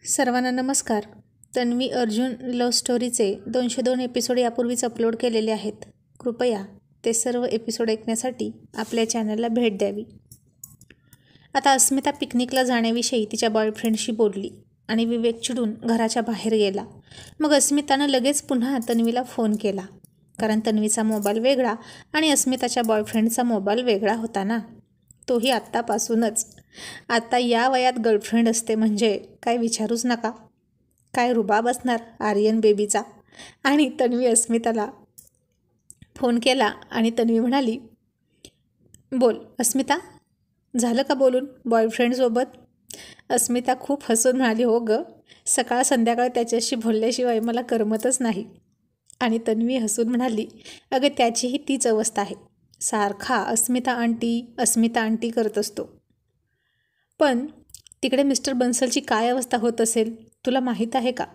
सर्वांना नमस्कार. Tanvi Arjun love स्टोरीचे 202 episode यापूर्वीच अपलोड केलेले आहेत. कृपया ते सर्व एपिसोड ऐकण्यासाठी आपल्या चॅनलला भेट द्यावी. आता अस्मिता पिकनिकला जाण्याविषयी तिच्या बॉयफ्रेंडशी बोलली आणि विवेक चिडून घराच्या बाहेर गेला. मग अस्मितानं लगेच पुन्हा तन्वीला फोन केला, कारण तन्वीचा मोबाईल वेगळा आणि अस्मिताच्या बॉयफ्रेंडचा मोबाईल वेगळा होता ना, तोही आत्तापासूनच. आता या वयात गर्लफ्रेंड असते म्हणजे काय विचारूच नका. काय रुबाब असणार आर्यन बेबीचा. आणि तन्वी अस्मिताला फोन केला आणि तन्वी म्हणाली, बोल अस्मिता, झालं का बोलून बॉयफ्रेंडसोबत? अस्मिता खूप हसून म्हणाली, हो गं, सकाळ संध्याकाळ त्याच्याशी बोलल्याशिवाय मला करमतच नाही. आणि तन्वी हसून म्हणाली, अगं त्याचीही तीच अवस्था आहे. सारखा अस्मिता आंटी करत असतो. पण तिकडे मिस्टर बन्सलची काय अवस्था होत असेल तुला माहीत आहे का?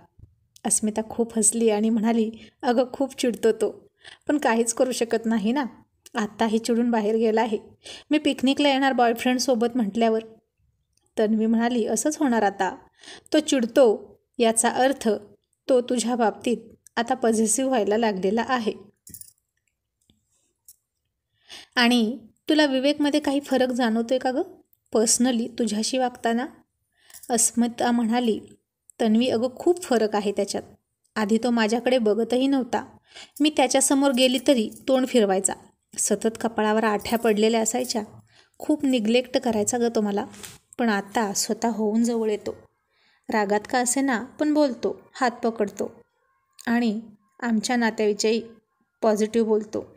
अस्मिता खूप हसली आणि म्हणाली, अगं खूप चिडतो तो, पण काहीच करू शकत नाही ना. आत्ताही चिडून बाहेर गेला आहे. मी पिकनिकला येणार बॉयफ्रेंडसोबत म्हटल्यावर. तन्वी म्हणाली, असंच होणार आता. तो चिडतो याचा अर्थ तो तुझ्या बाबतीत आता पॉझिटिव्ह व्हायला लागलेला आहे. आणि तुला विवेकमध्ये काही फरक जाणवतोय का गं, पर्सनली तुझ्याशी वागताना? अस्मिता म्हणाली, तन्वी अगं खूप फरक आहे त्याच्यात. आधी तो माझ्याकडे बघतही नव्हता. मी त्याच्यासमोर गेली तरी तोंड फिरवायचा. सतत कपाळावर आठ्या पडलेल्या असायच्या. खूप निग्लेक्ट करायचा गं तो मला. पण आता स्वतः होऊन जवळ येतो. रागात का असेना पण बोलतो, हात पकडतो आणि आमच्या नात्याविषयी पॉझिटिव्ह बोलतो.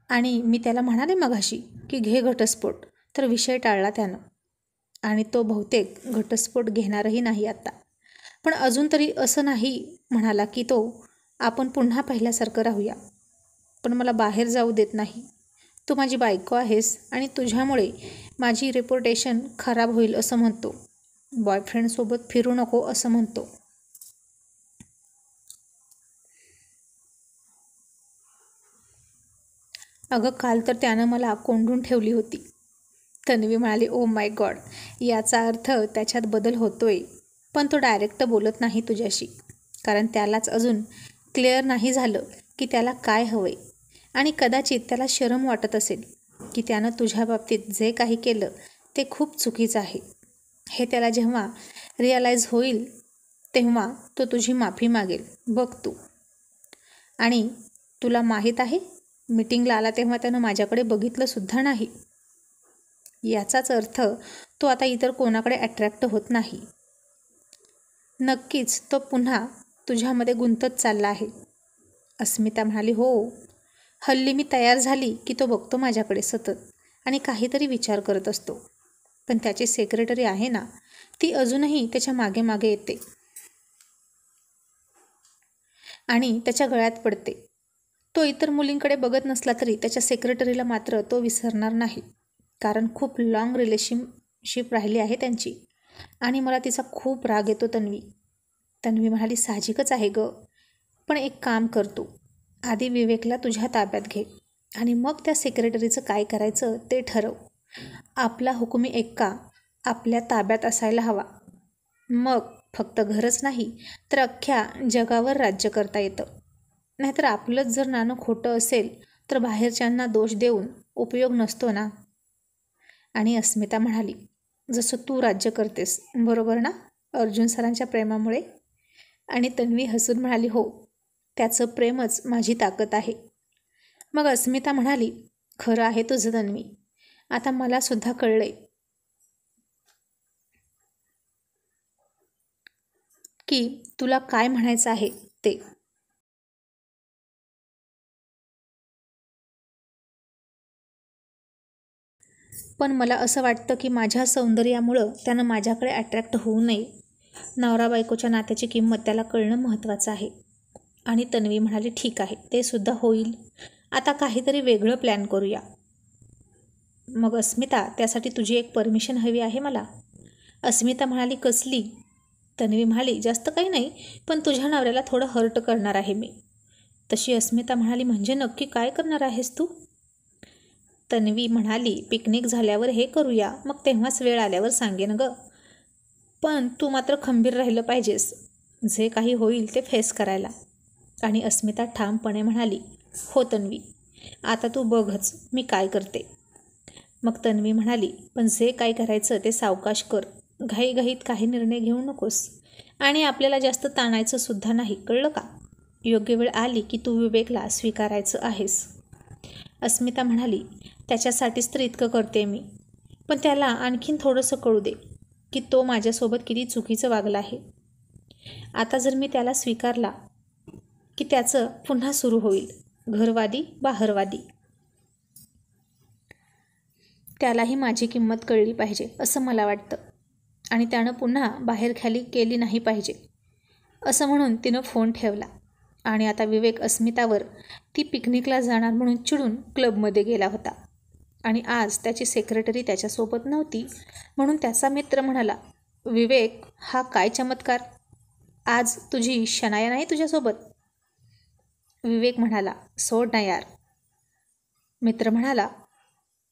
आणि मी त्याला म्हणाले मगाशी की घे घटस्फोट, तर विषय टाळला त्यानं. आणि तो बहुतेक घटस्फोट घेणारही नाही आता. पण अजून तरी असं नाही म्हणाला की तो आपण पुन्हा पहिल्यासारखं राहूया. पण मला बाहेर जाऊ देत नाही. तू माझी बायको आहेस आणि तुझ्यामुळे माझी रेप्युटेशन खराब होईल असं म्हणतो. बॉयफ्रेंडसोबत फिरू नको असं म्हणतो. अगं काल तर त्यानं मला कोंडून ठेवली होती. तन्वी म्हणाली, ओ माय गॉड, याचा अर्थ त्याच्यात बदल होतोय. पण तो डायरेक्ट बोलत नाही तुझ्याशी, कारण त्यालाच अजून क्लिअर नाही झालं की त्याला काय हवंय. आणि कदाचित त्याला शरम वाटत असेल की त्यानं तुझ्या बाबतीत जे काही केलं ते खूप चुकीचं आहे. हे त्याला जेव्हा रिअलाईज होईल तेव्हा तो तुझी माफी मागेल, बघ तू. आणि तुला माहीत आहे, मीटिंगला आला तेव्हा त्यानं माझ्याकडे बघितलंसुद्धा नाही. याचाच अर्थ तो आता इतर कोणाकडे अट्रॅक्ट होत नाही. नक्कीच तो पुन्हा तुझ्यामध्ये गुंतत चालला आहे. अस्मिता म्हणाली, हो, हल्ली मी तयार झाली की तो बघतो माझ्याकडे सतत आणि काहीतरी विचार करत असतो. पण त्याची सेक्रेटरी आहे ना, ती अजूनही त्याच्या मागे मागे येते आणि त्याच्या गळ्यात पडते. तो इतर मुलींकडे बघत नसला तरी त्याच्या सेक्रेटरीला मात्र तो विसरणार नाही, कारण खूप लॉंग रिलेशनशिप राहिली आहे त्यांची. आणि मला तिचा खूप राग येतो तन्वी. तन्वी म्हणाली, साहजिकच आहे गं, पण एक काम कर तू. आधी विवेकला तुझ्या ताब्यात घे आणि मग त्या सेक्रेटरीचं काय करायचं ते ठरव. आपला हुकुमी एक्का आपल्या ताब्यात असायला हवा. मग फक्त घरच नाही तर अख्ख्या जगावर राज्य करता येतं. नाहीतर आपलंच जर नाणं खोटं असेल तर बाहेरच्यांना दोष देऊन उपयोग नसतो ना. आणि अस्मिता म्हणाली, जसं तू राज्य करतेस बरोबर ना अर्जुन सरांच्या प्रेमामुळे? आणि तन्वी हसून म्हणाली, हो, त्याचं प्रेमच माझी ताकद आहे. मग अस्मिता म्हणाली, खरं आहे तुझं तन्वी. आता मला सुद्धा कळलंय की तुला काय म्हणायचं आहे ते. पण मला असं वाटतं की माझ्या सौंदर्यामुळं त्यानं माझ्याकडे अट्रॅक्ट होऊ नये. नवरा बायकोच्या नात्याची किंमत त्याला कळणं महत्त्वाचं आहे. आणि तन्वी म्हणाली, ठीक आहे, ते सुद्धा होईल. आता काहीतरी वेगळं प्लॅन करूया. मग अस्मिता, त्यासाठी तुझी एक परमिशन हवी आहे मला. अस्मिता म्हणाली, कसली? तन्वी म्हणाली, जास्त काही नाही, पण तुझ्या नवऱ्याला थोडं हर्ट करणार आहे मी. तशी अस्मिता म्हणाली, म्हणजे नक्की काय करणार आहेस तू? तन्वी म्हणाली, पिकनिक झाल्यावर हे करूया, मग तेव्हाच वेळ आल्यावर सांगेन गं. पण तू मात्र खंबीर राहिलं पाहिजेस, जे काही होईल ते फेस करायला. आणि अस्मिता ठामपणे म्हणाली, हो तन्वी, आता तू बघच मी काय करते. मग तन्वी म्हणाली, पण जे काय करायचं ते सावकाश कर, घाईघाईत काही निर्णय घेऊ नकोस आणि आपल्याला जास्त ताणायचं सुद्धा नाही, कळलं का? योग्य वेळ आली की तू विवेकला स्वीकारायचं आहेस. अस्मिता म्हणाली, त्याच्यासाठीच तर इतकं करते मी, पण त्याला आणखीन थोडंसं कळू दे की तो माझ्यासोबत किती चुकीचं वागला आहे. आता जर मी त्याला स्वीकारला की त्याचं पुन्हा सुरू होईल, घरवादी बाहरवादी. त्यालाही माझी किंमत कळली पाहिजे असं मला वाटतं आणि त्यानं पुन्हा बाहेर खाली केली नाही पाहिजे. असं म्हणून तिनं फोन ठेवला आणि आता विवेक अस्मितावर ती पिकनिकला जाणार म्हणून चिडून क्लबमध्ये गेला होता आणि आज त्याची सेक्रेटरी त्याच्यासोबत नव्हती म्हणून त्याचा मित्र म्हणाला, विवेक, हा काय चमत्कार, आज तुझी शनाया नाही तुझ्यासोबत? विवेक म्हणाला, सोड ना यार. मित्र म्हणाला,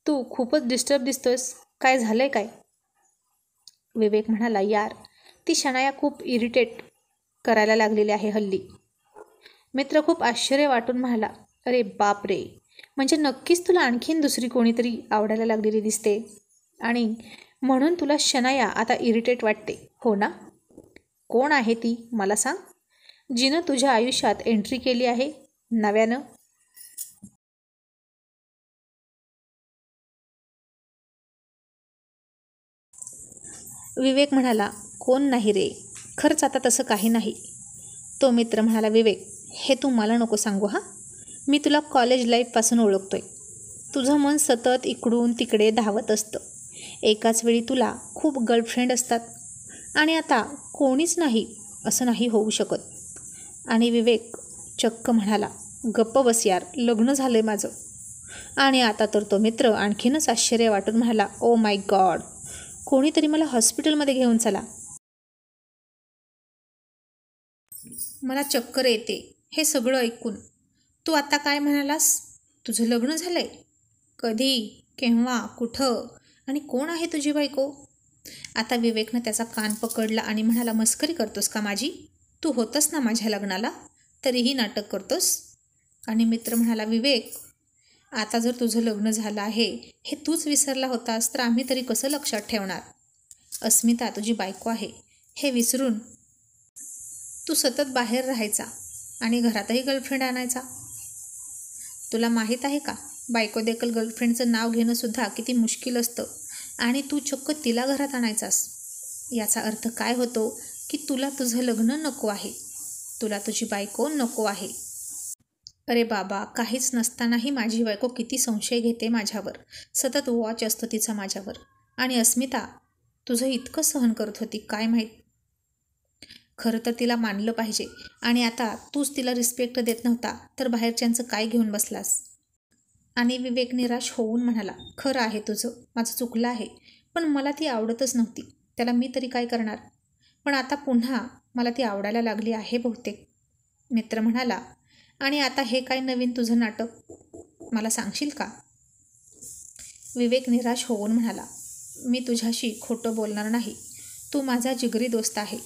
तू खूपच डिस्टर्ब दिसतोयस, काय झालंय काय? विवेक म्हणाला, यार ती शनाया खूप इरिटेट करायला लागलेली आहे हल्ली. मित्र खूप आश्चर्य वाटून म्हणाला, अरे बाप रे, म्हणजे नक्कीच तुला आणखीन दुसरी कोणीतरी आवडायला लागलेली दिसते आणि म्हणून तुला शनाया आता इरिटेट वाटते, हो ना? कोण आहे ती मला सांग, जिनं तुझ्या आयुष्यात एंट्री केली आहे नव्यानं? विवेक म्हणाला, कोण नाही रे, खरंच आता तसं काही नाही. तो मित्र म्हणाला, विवेक, हे तू मला नको सांगू हां, मी तुला कॉलेज लाईफपासून ओळखतोय. तुझं मन सतत इकडून तिकडे धावत असतं. एकाच वेळी तुला खूप गर्लफ्रेंड असतात आणि आता कोणीच नाही असं नाही होऊ शकत. आणि विवेक चक्क म्हणाला, गप्प बस यार, लग्न झालं आहे माझं. आणि आता तर तो मित्र आणखीनच आश्चर्य वाटून म्हणाला, ओ माय गॉड, कोणीतरी मला हॉस्पिटलमध्ये घेऊन चला. मला चक्कर येते हे सगळं ऐकून. तू आता काय म्हणालास, तुझं लग्न झालं आहे? कधी, केव्हा, कुठं आणि कोण आहे तुझी बायको? आता विवेकनं त्याचा कान पकडला आणि म्हणाला, मस्करी करतोस का माझी? तू होतस ना माझ्या लग्नाला, तरीही नाटक करतोस? आणि मित्र म्हणाला, विवेक, आता जर तुझं लग्न झालं आहे हे तूच विसरला होतास तर आम्ही तरी कसं लक्षात ठेवणार? अस्मिता तुझी बायको आहे हे विसरून तू सतत बाहेर राहायचा आणि घरातही गर्लफ्रेंड आणायचा. तुला माहीत आहे का, बायको देखील गर्लफ्रेंडचं नाव घेणं सुद्धा किती मुश्किल असतं आणि तू चक्क तिला घरात आणायचास. याचा अर्थ काय होतो की तुला तुझं लग्न नको आहे, तुला तुझी बायको नको आहे. अरे बाबा, काहीच नसतानाही माझी बायको किती संशय घेते माझ्यावर, सतत वॉच असतो तिचा माझ्यावर. आणि अस्मिता तुझं इतकं सहन करत होती काय माहीत. खरं तर तिला मानलं पाहिजे आणि आता तूच तिला रिस्पेक्ट देत नव्हता तर बाहेरच्यांचं काय घेऊन बसलास? आणि विवेक निराश होऊन म्हणाला, खरं आहे तुझं, माझं चुकलं आहे, पण मला ती आवडतच नव्हती, त्याला मी तरी काय करणार? पण आता पुन्हा मला ती आवडायला लागली आहे बहुतेक. मित्र म्हणाला, आणि आता हे काय नवीन तुझं नाटक, मला सांगशील का? विवेक निराश होऊन म्हणाला, मी तुझ्याशी खोटं बोलणार नाही, तू माझा जिगरी दोस्त आहे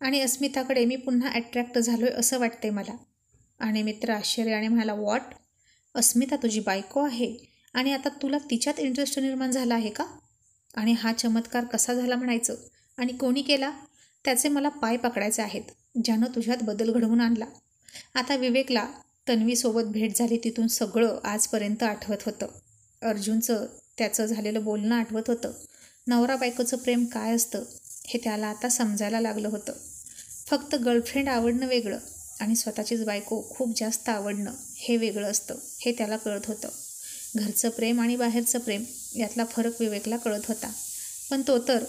आणि अस्मिताकडे मी पुन्हा अट्रॅक्ट झालोय असं वाटतंय मला. आणि मित्र आश्चर्याने म्हणाला, व्हॉट, अस्मिता तुझी बायको आहे आणि आता तुला तिच्यात इंटरेस्ट निर्माण झाला आहे का? आणि हा चमत्कार कसा झाला म्हणायचं आणि कोणी केला? त्याचे मला पाय पकडायचे आहेत, ज्यानं तुझ्यात बदल घडवून आणला. आता विवेकला तन्वीसोबत भेट झाली तिथून सगळं आजपर्यंत आठवत होतं. अर्जुनचं त्याचं झालेलं बोलणं आठवत होतं. नवरा बायकोचं प्रेम काय असतं हे त्याला आता समजायला लागलं होतं. फक्त गर्लफ्रेंड आवडणं वेगळं आणि स्वतःचीच बायको खूप जास्त आवडणं हे वेगळं असतं हे त्याला कळत होतं. घरचं प्रेम आणि बाहेरचं प्रेम यातला फरक विवेकला कळत होता, पण तो तर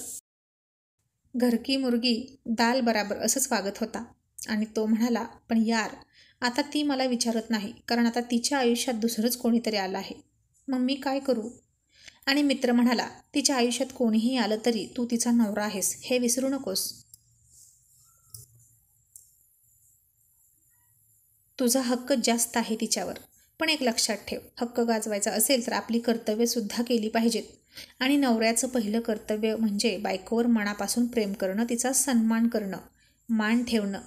घर की मुर्गी दाल बराबर असंच वागत होता. आणि तो म्हणाला, पण यार, आता ती मला विचारत नाही कारण आता तिच्या आयुष्यात दुसरंच कोणीतरी आलं आहे, मग मी काय करू? आणि मित्र म्हणाला, तिच्या आयुष्यात कोणीही आलं तरी तू तिचा नवरा आहेस हे विसरू नकोस. तुझा हक्क जास्त आहे तिच्यावर, पण एक लक्षात ठेव, हक्क गाजवायचा असेल तर आपली कर्तव्यसुद्धा केली पाहिजेत. आणि नवऱ्याचं पहिलं कर्तव्य म्हणजे बायकोवर मनापासून प्रेम करणं, तिचा सन्मान करणं, मान ठेवणं.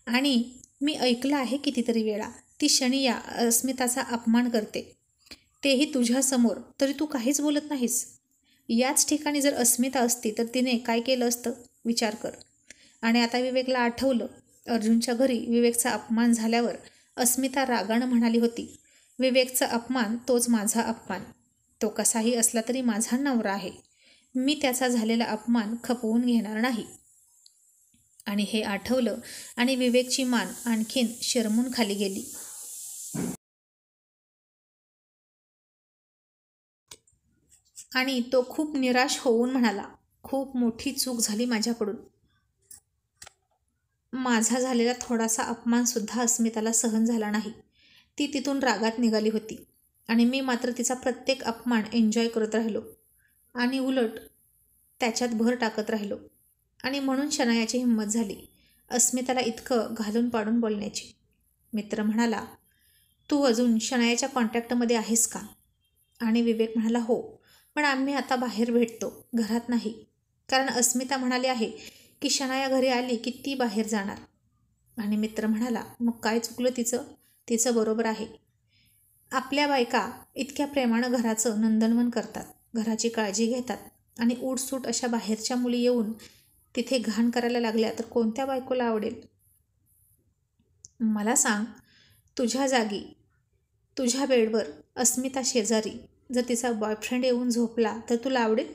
आणि मी ऐकलं आहे कितीतरी वेळा ती शनिया अस्मिताचा अपमान करते, तेही तुझ्यासमोर, तरी तू काहीच बोलत नाहीस. याच ठिकाणी जर अस्मिता असती तर तिने काय केलं असतं विचार कर. आणि आता विवेकला आठवलं, अर्जुनच्या घरी विवेकचा अपमान झाल्यावर अस्मिता रागानं म्हणाली होती, विवेकचा अपमान तोच माझा अपमान. तो कसाही असला तरी माझा नवरा आहे. मी त्याचा झालेला अपमान खपवून घेणार नाही. आणि हे आठवलं आणि विवेकची मान आणखीन शरमून खाली गेली. आणि तो खूप निराश होऊन म्हणाला, खूप मोठी चूक झाली माझ्याकडून. माझा झालेला थोडासा अपमानसुद्धा अस्मिताला सहन झाला नाही. ती तिथून रागात निघाली होती आणि मी मात्र तिचा प्रत्येक अपमान एन्जॉय करत राहिलो आणि उलट त्याच्यात भर टाकत राहिलो. आणि म्हणून शनायाची हिंमत झाली अस्मिताला इतकं घालून पाडून बोलण्याची. मित्र म्हणाला, तू अजून शनायाच्या कॉन्टॅक्टमध्ये आहेस का? आणि विवेक म्हणाला, हो, पण आम्ही आता बाहेर भेटतो, घरात नाही. कारण अस्मिता म्हणाली आहे की शनाया घरी आली की ती बाहेर जाणार. आणि मित्र म्हणाला, मग काय चुकलं तिचं? तिचं बरोबर आहे. आपल्या बायका इतक्या प्रेमानं घराचं नंदनवन करतात, घराची काळजी घेतात आणि उठसूट अशा बाहेरच्या मुली येऊन तिथे घाण करायला लागल्या तर कोणत्या बायकोला आवडेल? मला सांग, तुझ्या जागी, तुझ्या बेडवर अस्मिता शेजारी जर तिचा बॉयफ्रेंड येऊन झोपला तर तुला आवडेल?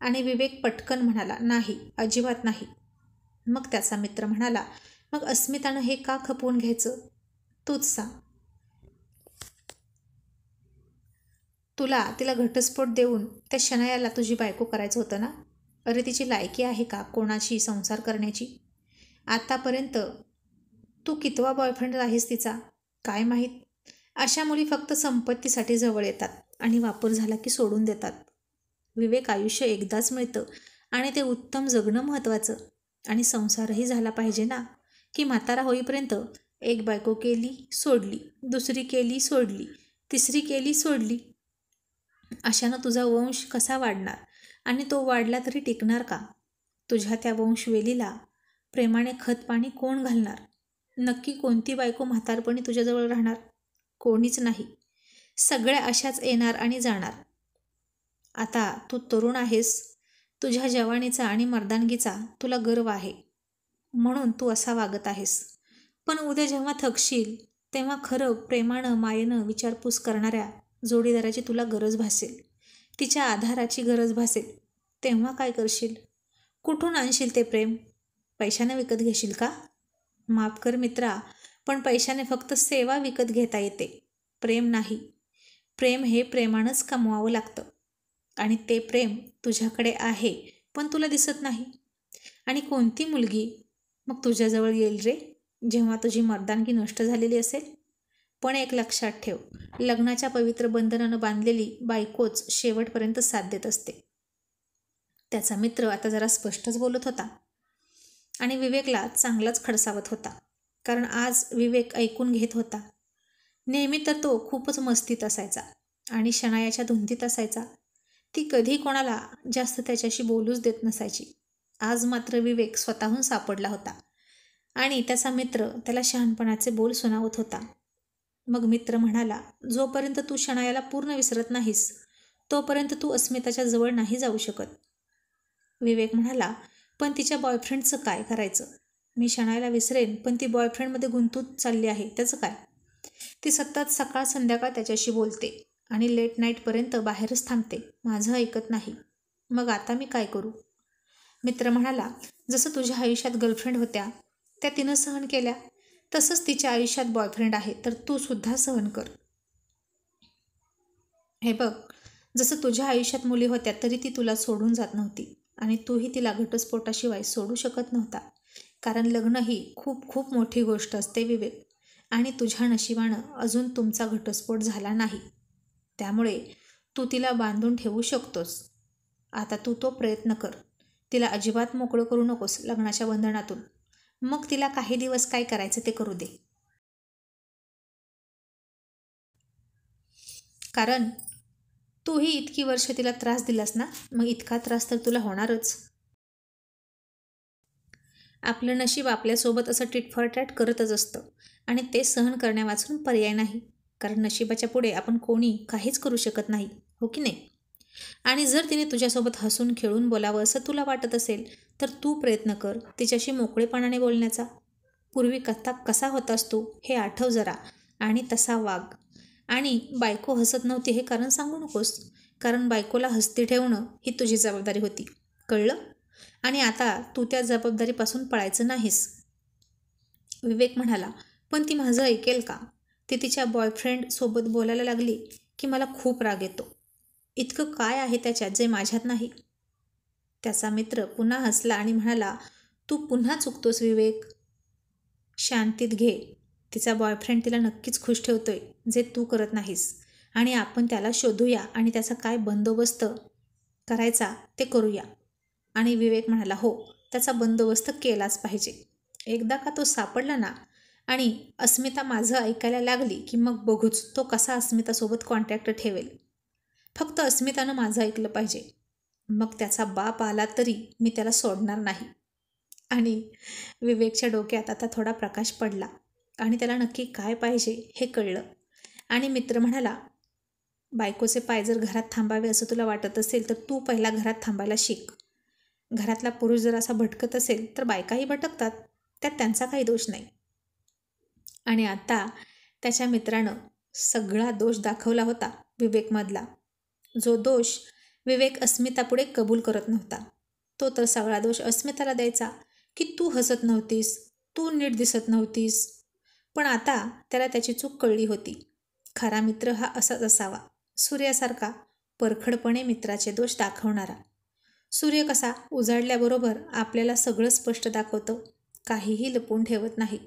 आणि विवेक पटकन म्हणाला, नाही, अजिबात नाही. मग त्याचा मित्र म्हणाला, मग अस्मितानं हे का खपवून घ्यायचं? तूच सांग. तुला तिला घटस्फोट देऊन त्या शनायाला तुझी बायको करायचं होतं ना? अरे तिची लायकी आहे का कोणाशी संसार करण्याची? आतापर्यंत तू कितवा बॉयफ्रेंड आहेस तिचा काय माहीत. अशा मुली फक्त संपत्तीसाठी जवळ येतात आणि वापर झाला की सोडून देतात. विवेक, आयुष्य एकदाच मिळतं आणि ते उत्तम जगणं महत्त्वाचं. आणि संसारही झाला पाहिजे ना, की म्हातारा होईपर्यंत एक बायको केली सोडली, दुसरी केली सोडली, तिसरी केली सोडली. अशानं तुझा वंश कसा वाढणार आणि तो वाढला तरी टिकणार का? तुझ्या त्या वंशवेलीला प्रेमाने खतपाणी कोण घालणार? नक्की कोणती बायको म्हातारपणी तुझ्याजवळ राहणार? कोणीच नाही. सगळ्या अशाच येणार आणि जाणार. आता तू तरुण आहेस, तुझ्या जवानीचा आणि मर्दानगीचा तुला गर्व आहे म्हणून तू असा वागत आहेस. पण उद्या जेव्हा थकशील तेव्हा खरं प्रेमानं मायेनं विचारपूस करणाऱ्या जोडीदाराची तुला गरज भासेल, तिच्या आधाराची गरज भासेल. तेव्हा काय करशील? कुठून आणशील ते प्रेम? पैशाने विकत घेशील का? माफ कर मित्रा, पण पैशाने फक्त सेवा विकत घेता येते, प्रेम नाही. प्रेम हे प्रेमानंच कमवावं लागतं. आणि ते प्रेम तुझ्याकडे आहे पण तुला दिसत नाही. आणि कोणती मुलगी मग तुझ्याजवळ येईल रे जेव्हा तुझी मर्दानगी नष्ट झालेली असेल? पण एक लक्षात ठेव, लग्नाच्या पवित्र बंधनानं बांधलेली बायकोच शेवटपर्यंत साथ देत असते. त्याचा मित्र आता जरा स्पष्टच बोलत होता आणि विवेकला चांगलाच खडसावत होता. कारण आज विवेक ऐकून घेत होता. नेहमी तर तो खूपच मस्तीत असायचा आणि शनायाच्या धुंदीत असायचा. ती कधी कोणाला जास्त त्याच्याशी बोलूच देत नसायची. आज मात्र विवेक स्वतःहून सापडला होता आणि त्याचा मित्र त्याला शहाणपणाचे बोल सुनावत होता. मग मित्र म्हणाला, जोपर्यंत तू शनायाला पूर्ण विसरत नाहीस तोपर्यंत तू अस्मिताच्या जवळ नाही जाऊ शकत. विवेक म्हणाला, पण तिच्या बॉयफ्रेंडचं काय करायचं? मी शनायाला विसरेन पण ती बॉयफ्रेंडमध्ये गुंतून चालली आहे, त्याचं काय? ती सतत सकाळ संध्याकाळ त्याच्याशी बोलते आणि लेट नाईटपर्यंत बाहेरच थांबते, माझं ऐकत नाही. मग आता मी काय करू? मित्र म्हणाला, जसं तुझ्या आयुष्यात गर्लफ्रेंड होत्या त्या तिनं सहन केल्या, तसंच तिच्या आयुष्यात बॉयफ्रेंड आहे तर तू सुद्धा सहन कर. हे बघ, जसं तुझ्या आयुष्यात मुली होत्या तरी ती तुला सोडून जात नव्हती आणि तूही तिला घटस्फोटाशिवाय सोडू शकत नव्हता. कारण लग्न ही खूप खूप मोठी गोष्ट असते विवेक. आणि तुझ्या नशिबानं अजून तुमचा घटस्फोट झाला नाही, त्यामुळे तू तिला बांधून ठेवू शकतोस. आता तू तो प्रयत्न कर. तिला अजिबात मोकळं करू नकोस लग्नाच्या बंधनातून. मग तिला काही दिवस काय करायचं ते करू दे. कारण तूही इतकी वर्ष तिला त्रास दिलास ना, मग इतका त्रास तर तुला होणारच. आपलं नशीब आपल्यासोबत असं टिटफॉर करतच असतं आणि ते सहन करण्यावाचून पर्याय नाही, कारण नशिबाच्या पुढे आपण कोणी काहीच करू शकत नाही, हो की नाही? आणि जर तिने तुझ्यासोबत हसून खेळून बोलावं असं तुला वाटत असेल तर तू प्रयत्न कर तिच्याशी मोकळेपणाने बोलण्याचा. पूर्वी कसा होतास तू हे आठव जरा आणि तसा वाग. आणि बायको हसत नव्हती हे कारण सांगू नकोस, कारण बायकोला हसती ठेवणं ही तुझी जबाबदारी होती, कळलं? आणि आता तू त्या जबाबदारीपासून पळायचं नाहीस. विवेक म्हणाला, पण ती माझं ऐकेल का? ती तिच्या बॉयफ्रेंडसोबत बोलायला लागली की मला खूप राग येतो. इतकं काय आहे त्याच्यात जे माझ्यात नाही? त्याचा मित्र पुन्हा हसला आणि म्हणाला, तू पुन्हा चुकतोस विवेक. शांतीत घे. तिचा बॉयफ्रेंड तिला नक्कीच खुश ठेवतोय जे तू करत नाहीस. आणि आपण त्याला शोधूया आणि त्याचा काय बंदोबस्त करायचा ते करूया. आणि विवेक म्हणाला, हो, त्याचा बंदोबस्त केलाच पाहिजे. एकदा का तो सापडला ना आणि अस्मिता माझं ऐकायला लागली की मग बघूच तो कसा अस्मितासोबत कॉन्टॅक्ट ठेवेल. फक्त अस्मितानं माझं ऐकलं पाहिजे. मग त्याचा बाप आला तरी मी त्याला सोडणार नाही. आणि विवेकच्या डोक्यात आता थोडा प्रकाश पडला आणि त्याला नक्की काय पाहिजे हे कळलं. आणि मित्र म्हणाला, बायकोचे पाय जर घरात थांबावे असं तुला वाटत असेल तर तू पहिला घरात थांबायला शिक. घरातला पुरुष जर असा भटकत असेल तर बायकाही भटकतात, त्यात त्यांचा काही दोष नाही. आणि आता त्याच्या मित्रानं सगळा दोष दाखवला होता विवेकमधला, जो दोष विवेक अस्मितापुढे कबूल करत नव्हता. तो तर सगळा दोष अस्मिताला द्यायचा की तू हसत नव्हतीस, तू नीट दिसत नव्हतीस. पण आता त्याला त्याची चूक कळली होती. खरा मित्र हा असाच असावा, सूर्यासारखा परखडपणे मित्राचे दोष दाखवणारा. सूर्य कसा उजाडल्याबरोबर आपल्याला सगळं स्पष्ट दाखवतो, काहीही लपवून ठेवत नाही.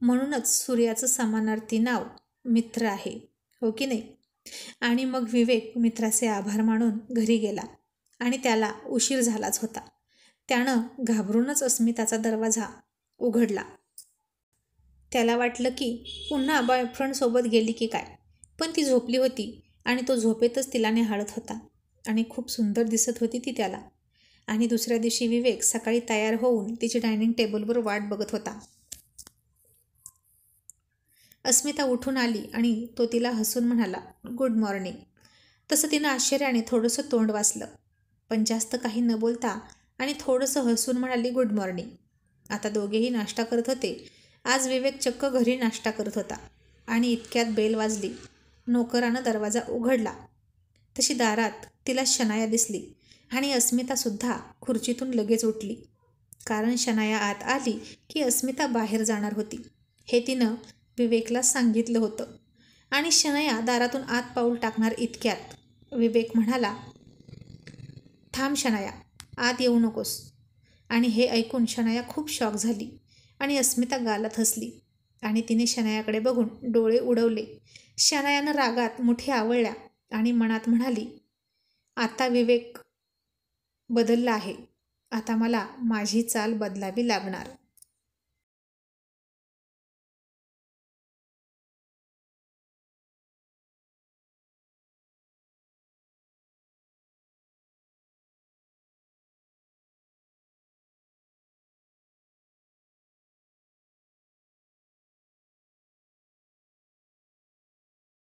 म्हणूनच सूर्याचं समानार्थी नाव मित्र आहे, हो की नाही? आणि मग विवेक मित्राचे आभार मानून घरी गेला आणि त्याला उशीर झालाच होता. त्यानं घाबरूनच अस्मिताचा दरवाजा उघडला. त्याला वाटलं की पुन्हा बॉयफ्रेंडसोबत गेली की काय, पण ती झोपली होती आणि तो झोपेतच तिला निहाळत होता आणि खूप सुंदर दिसत होती ती त्याला. आणि दुसऱ्या दिवशी विवेक सकाळी तयार होऊन तिची डायनिंग टेबलवर वाट बघत होता. अस्मिता उठून आली आणि तो तिला हसून म्हणाला, गुड मॉर्निंग. तसं तिनं आश्चर्याने थोडंसं तोंड वासलं, पण जास्त काही न बोलता आणि थोडंसं हसून म्हणाली, गुड मॉर्निंग. आता दोघेही नाश्ता करत होते. आज विवेक चक्क घरी नाश्ता करत होता आणि इतक्यात बेल वाजली. नोकरानं दरवाजा उघडला. तशी दारात तिला शनाया दिसली आणि अस्मितासुद्धा खुर्चीतून लगेच उठली, कारण शनाया आत आली की अस्मिता बाहेर जाणार होती हे तिनं विवेकला सांगितलं होतं. आणि शनाया दारातून आत पाऊल टाकणार इतक्यात विवेक म्हणाला, थांब शनाया, आत येऊ नकोस. आणि हे ऐकून शनाया खूप शॉक झाली आणि अस्मिता गालात हसली आणि तिने शनायाकडे बघून डोळे उडवले. शनायानं रागात मुठी आवळल्या आणि मनात म्हणाली, आता विवेक बदलला आहे, आता मला माझी चाल बदलावी लागणार.